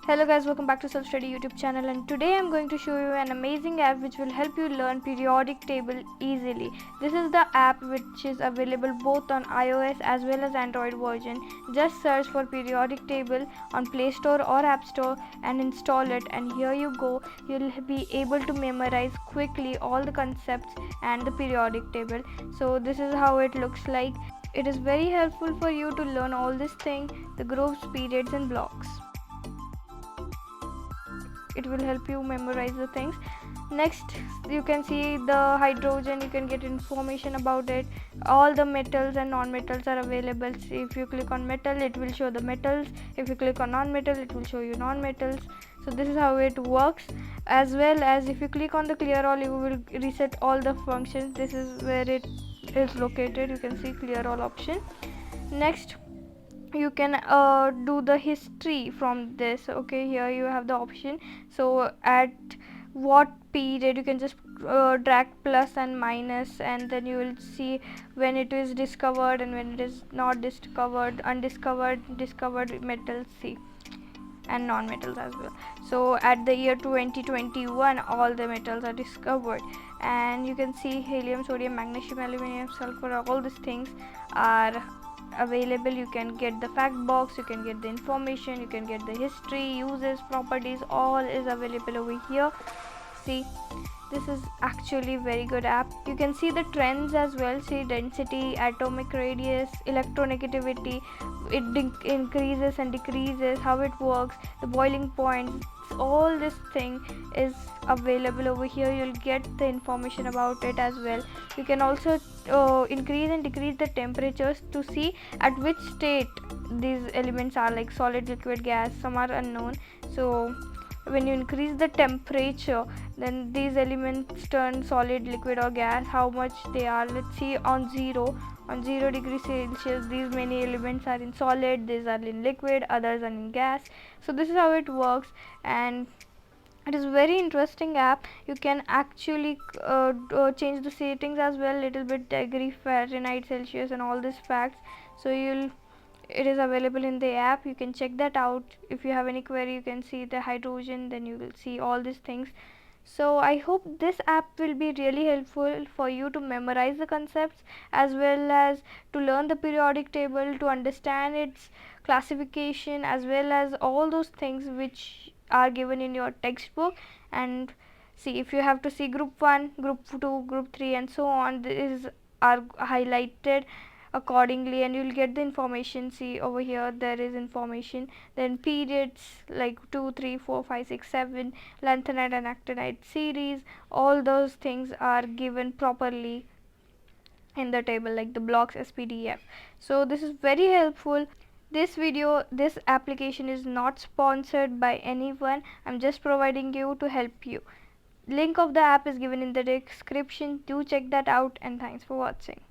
Hello guys, welcome back to Self Study YouTube channel, and today I'm going to show you an amazing app which will help you learn periodic table easily. This is the app which is available both on iOS as well as Android version. Just search for periodic table on Play Store or App Store and install it, and here you go. You'll be able to memorize quickly all the concepts and the periodic table. So this is how it looks like. It is very helpful for you to learn all this thing, the groups, periods and blocks. It will help you memorize the things. Next, you can see the hydrogen. You can get information about it. All the metals and non-metals are available. See, if you click on metal, it will show the metals. If you click on non-metal, it will show you non-metals. So this is how it works. As well as if you click on the clear all, you will reset all the functions. This is where it is located. You can see clear all option. Next, you can do the history from this. Okay, here you have the option. So at what period, you can just drag plus and minus, and then you will see when it is discovered and when it is not discovered, undiscovered, discovered metals, see, and non-metals as well. So at the year 2021, all the metals are discovered, and you can see helium, sodium, magnesium, aluminum, sulfur, all these things are available. You can get the fact box, you can get the information, you can get the history, uses, properties, all is available over here. See, this is actually very good app. You can see the trends as well. See, density, atomic radius, electronegativity, it increases and decreases, how it works, the boiling point, all this thing is available over here. You'll get the information about it as well. You can also increase and decrease the temperatures to see at which state these elements are, like solid, liquid, gas, some are unknown. So when you increase the temperature, then these elements turn solid, liquid or gas, how much they are. Let's see, on 0 degrees Celsius, these many elements are in solid, these are in liquid, others are in gas. So this is how it works, and it is very interesting app. You can actually change the settings as well, little bit degree, Fahrenheit, Celsius and all these facts. So it is available in the app. You can check that out. If you have any query, you can see the hydrogen, then you will see all these things. So I hope this app will be really helpful for you to memorize the concepts as well as to learn the periodic table, to understand its classification, as well as all those things which are given in your textbook. And see, if you have to see group 1, group 2, group 3 and so on, these are highlighted accordingly, and you'll get the information. See, over here there is information. Then periods like 2, 3, 4, 5, 6, 7, lanthanide and actinide series, all those things are given properly in the table, like the blocks, SPDF. So this is very helpful. This application is not sponsored by anyone. I'm just providing you to help you. Link of the app is given in the description. Do check that out, and thanks for watching.